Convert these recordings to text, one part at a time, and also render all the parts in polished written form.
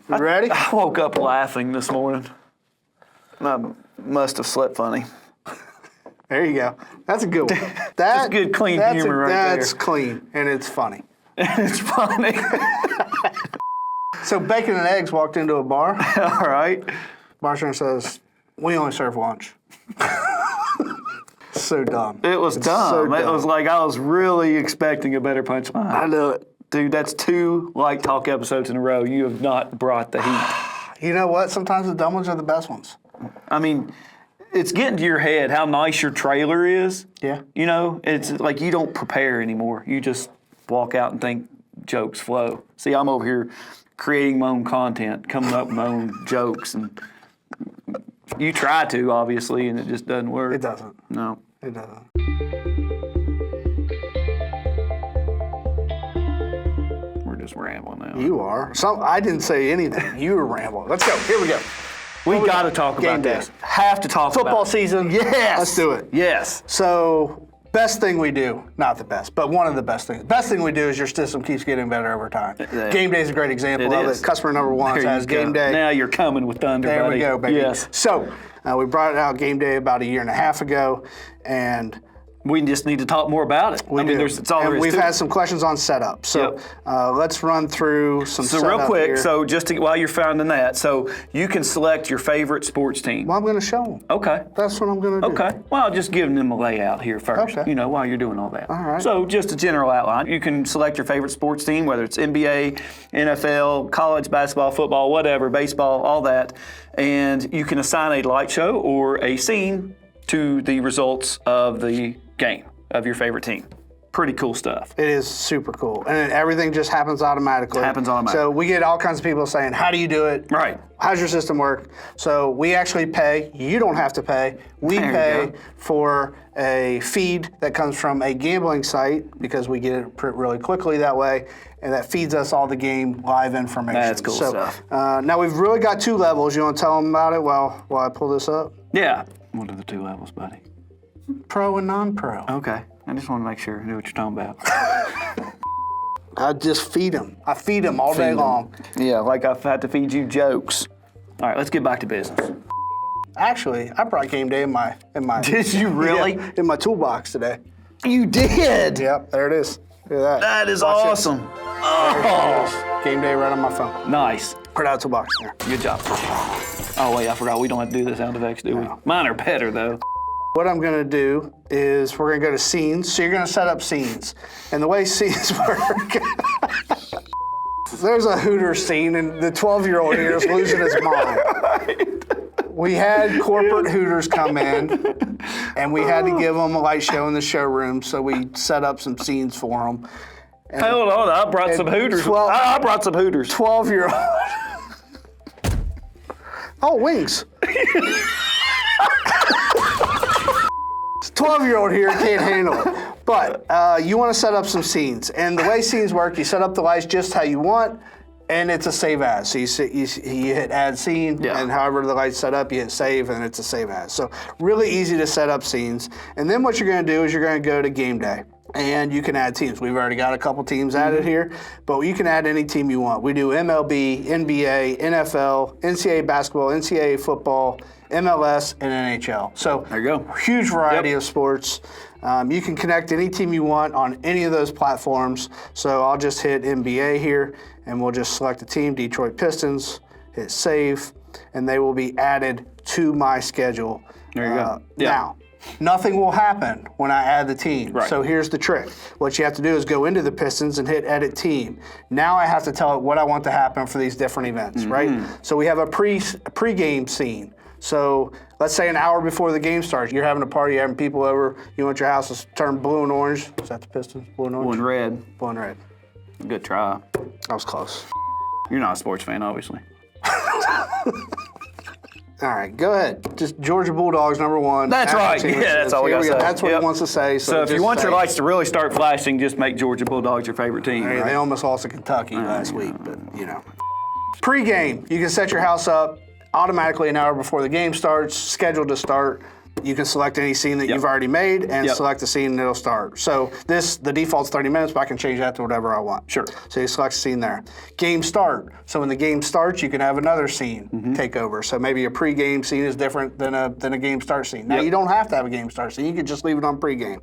You ready? I woke up laughing this morning. I must have slept funny. There you go. That's a good one. That's good, clean humor right there. That's clean, and it's funny. It's funny. So Bacon and Eggs walked into a bar. All right. Bartender says, "We only serve lunch." So dumb. It was dumb. so It dumb. was like I was really expecting a better punchline. I know it. Dude, that's 2 Like Talk episodes in a row. You have not brought the heat. You know what? Sometimes the dumb ones are the best ones. I mean, it's getting to your head how nice your trailer is. Yeah. You know, it's like you don't prepare anymore. You just walk out and think jokes flow. See, I'm over here creating my own content, coming up with my own jokes, and you try to, obviously, and it just doesn't work. It doesn't. No. It doesn't. We're just rambling now. You are. I didn't say anything. You were rambling. Let's go. Here we go. We got to talk Game about day. this. Have to talk Football about it. season. Yes. Let's do it. Yes. So, best thing we do, not the best, but one of the best things. Best thing we do is your system keeps getting better over time. Game day is a great example of is. it. Customer number one There has you go. game day. Now you're coming with thunder, There buddy. we go, baby. Yes. So, we brought out game day about 1.5 years ago, and We just need to talk more about it. we do. It's all there and is we've to it. had some questions on setup. So, let's run through some So setup real quick, here. so just while you're finding that, so you can select your favorite sports team. Well, I'm going to show them. Okay. That's what I'm going to do. Okay. Well, just giving them a layout here first, Okay. while you're doing all that. All right. So just a general outline. You can select your favorite sports team, whether it's NBA, NFL, college basketball, football, whatever, baseball, all that. And you can assign a light show or a scene to the results of the game of your favorite team. Pretty cool stuff. It is super cool. And everything just happens automatically. Happens automatically. So we get all kinds of people saying, how do you do it? Right. How's your system work? So we actually pay. You don't have to pay. We There you pay go. for a feed that comes from a gambling site because we get it really quickly that way. And that feeds us all the game live information. That's cool so, stuff. Now we've really got 2 levels. You want to tell them about it while I pull this up? Yeah. What are the 2 levels, buddy? Pro and non-pro. Okay. I just want to make sure I knew what you're talking about. I just feed them. I feed them all day long. Yeah, like I've had to feed you jokes. All right, let's get back to business. Actually, I brought game day in my. Did you really? Yeah, in my toolbox today. You did? Yep, there it is. Look at that. That is Watch it. awesome. There it is. Game day right on my phone. Nice. Put it out toolbox there. Good job. Oh, wait, I forgot. We don't have to do the sound effects, do we? No. Mine are better, though. What I'm going to do is we're going to go to scenes. So you're going to set up scenes. And the way scenes work, there's a Hooters scene, and the 12-year-old here is losing his mind. We had corporate Hooters come in, and we had to give them a light show in the showroom, so we set up some scenes for them. Hey, hold on. I brought some Hooters. I brought some Hooters. 12-year-old. Oh, wings. 12-year-old here can't handle it. But you want to set up some scenes. And the way scenes work, you set up the lights just how you want, and it's a save as. So you hit add scene, and however the light's set up, you hit save, and it's a save as. So really easy to set up scenes. And then what you're going to do is you're going to go to game day. And you can add teams. We've already got a couple teams added here, but you can add any team you want. We do MLB, NBA, NFL, NCAA basketball, NCAA football, MLS, and NHL. So there you go. Huge variety of sports. You can connect any team you want on any of those platforms. So I'll just hit NBA here, and we'll just select the team, Detroit Pistons, hit save, and they will be added to my schedule. There you go. Now, nothing will happen when I add the team. Right. So here's the trick. What you have to do is go into the Pistons and hit edit team. Now I have to tell it what I want to happen for these different events, right? So we have a pre-game scene. So let's say an hour before the game starts, you're having a party, you're having people over, you want your house to turn blue and orange. Is that the Pistons? Blue and orange? Blue and red. Blue and red. Good try. That was close. You're not a sports fan, obviously. All right, go ahead. Just Georgia Bulldogs, number 1. That's right. Yeah, that's all we Here got to say. That's what Yep. he wants to say. So if you just want your say- lights to really start flashing, just make Georgia Bulldogs your favorite team. Hey, right? they almost lost to Kentucky last week, but you know. Pre-game, you can set your house up automatically an hour before the game starts, scheduled to start. you can select any scene that you've already made and select the scene and it'll start. So the default's 30 minutes, but I can change that to whatever I want. Sure. So you select a scene there. Game start. So when the game starts, you can have another scene take over. So maybe a pre-game scene is different than a game start scene. Now you don't have to have a game start scene. You could just leave it on pre-game.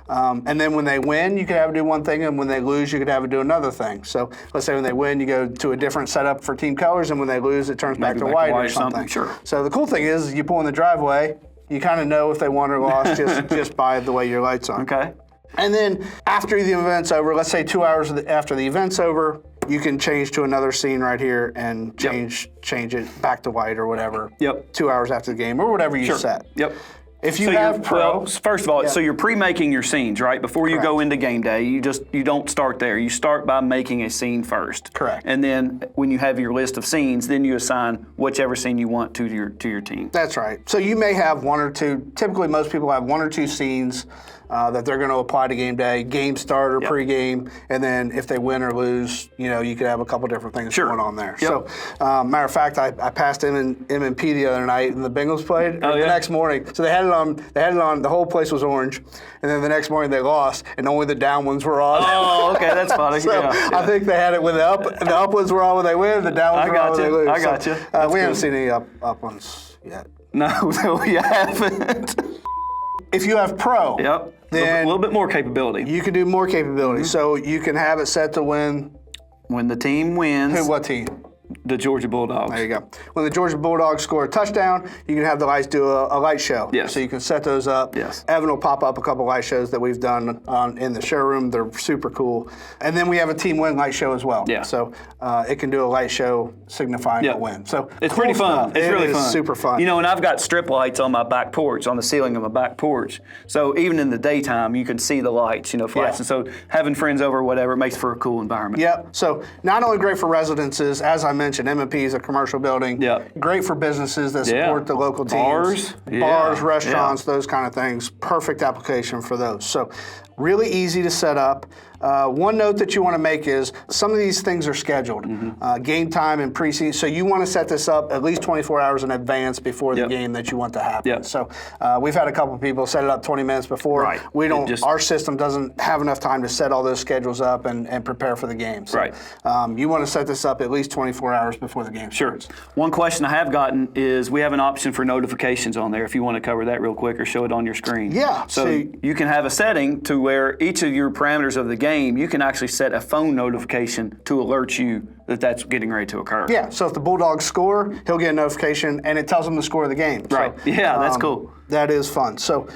And then when they win, you could have it do one thing, and when they lose, you could have it do another thing. So let's say when they win, you go to a different setup for team colors, and when they lose, it turns back to white or something. Sure. So the cool thing is, you pull in the driveway, you kind of know if they won or lost just by the way your lights are. Okay. And then after the event's over, let's say 2 hours after the event's over, you can change to another scene right here and change it back to white or whatever. 2 hours after the game or whatever you set. If you have Pro, well, first of all, so you're pre-making your scenes, right? Before you go into game day, you don't start there. You start by making a scene first. Correct. And then when you have your list of scenes, then you assign whichever scene you want to your team. That's right. So you may have one or two. Typically, most people have one or two scenes that they're going to apply to game day, game start or pre-game, and then if they win or lose, you could have a couple different things going on there. So, matter of fact, I passed M&P the other night, and the Bengals played the next morning. So they had it on. The whole place was orange, and then the next morning they lost, and only the down ones were on. Oh, okay, that's funny. So I think they had it when the up ones were on when they win, the down ones were on when they lose. I got you. We haven't seen any up ones yet. No, we haven't. If you have Pro, then a little bit more capability. You can do more capability. So you can have it set to win. When the team wins. What team? The Georgia Bulldogs. There you go. When the Georgia Bulldogs score a touchdown, you can have the lights do a light show. Yes. So you can set those up. Yes. Evan will pop up a couple light shows that we've done in the showroom. They're super cool. And then we have a team win light show as well. Yeah. So it can do a light show signifying a win. So it's pretty fun. Stuff. It's really fun. Super fun. And I've got strip lights on my back porch, on the ceiling of my back porch. So even in the daytime, you can see the lights, flashing. So having friends over or whatever, it makes for a cool environment. Yep. So not only great for residences, as I mentioned, M&P is a commercial building. Yep. Great for businesses that support the local teams. Bars, restaurants, those kind of things. Perfect application for those. So really easy to set up. One note that you want to make is some of these things are scheduled. Game time and preseason. So you want to set this up at least 24 hours in advance before the game that you want to happen. So we've had a couple of people set it up 20 minutes before. Right. We don't. Our system doesn't have enough time to set all those schedules up and prepare for the game. So, you want to set this up at least 24 hours before the game starts. One question I have gotten is we have an option for notifications on there if you want to cover that real quick or show it on your screen. Yeah. So you can have a setting to where each of your parameters of the game, you can actually set a phone notification to alert you that that's getting ready to occur. Yeah, so if the Bulldogs score, he'll get a notification, and it tells him the score of the game. Right. So, that's cool. That is fun. So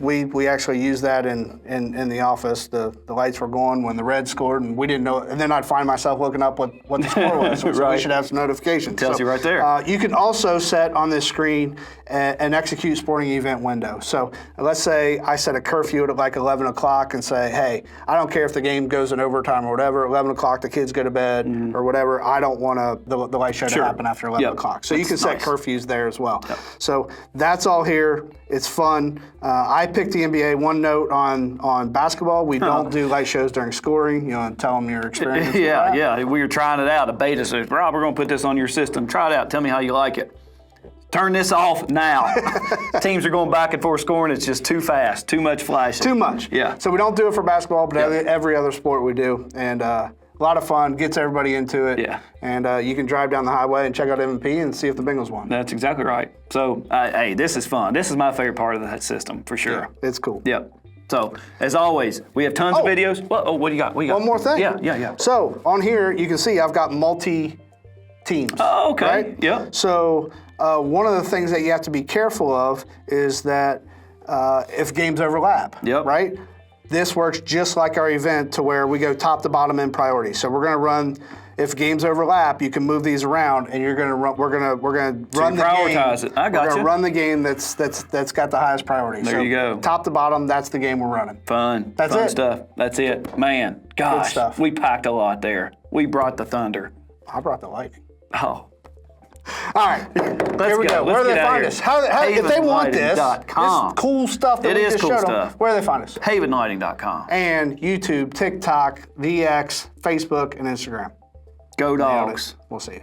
we actually use that in the office. The lights were going when the Reds scored, and we didn't know. And then I'd find myself looking up what the score was. So we should have some notifications. Tells you right there. You can also set on this screen an execute sporting event window. So let's say I set a curfew at like 11 o'clock and say, hey, I don't care if the game goes in overtime or whatever. 11 o'clock, the kids go to bed or whatever. I don't want the light show to happen after 11 o'clock. So you can set curfews there as well. So that's all here. It's fun. I picked the NBA. One note on basketball: we don't do light shows during scoring. Tell them your experience. We were trying it out. A beta says, Rob, we're going to put this on your system. Try it out. Tell me how you like it. Turn this off now. Teams are going back and forth scoring. It's just too fast. Too much flashing. Too much. Yeah. So we don't do it for basketball, but every other sport we do, and a lot of fun. Gets everybody into it. Yeah. And you can drive down the highway and check out M&P and see if the Bengals won. That's exactly right. So, hey, this is fun. This is my favorite part of that system for sure. Yeah, it's cool. Yep. So, as always, we have tons of videos. What do you got? One more thing. Yeah. So, on here, you can see I've got multi-teams. Oh, okay. Right? Yeah. So, one of the things that you have to be careful of is that if games overlap, right? This works just like our event to where we go top to bottom in priority. So, we're going to run. If games overlap, you can move these around, and you're going to run. We're going to run the game. Prioritize it. I got you. We're going to run the game that's got the highest priority. There you go. Top to bottom, that's the game we're running. Fun. That's Fun it. stuff. That's it, man. Gosh, good stuff. We packed a lot there. We brought the thunder. I brought the lightning. Oh. All right, here we go. Where do they find us? If they want this cool stuff that we just showed them, where do they find us? Havenlighting.com. And YouTube, TikTok, VX, Facebook, and Instagram. Go Dogs. We'll see you.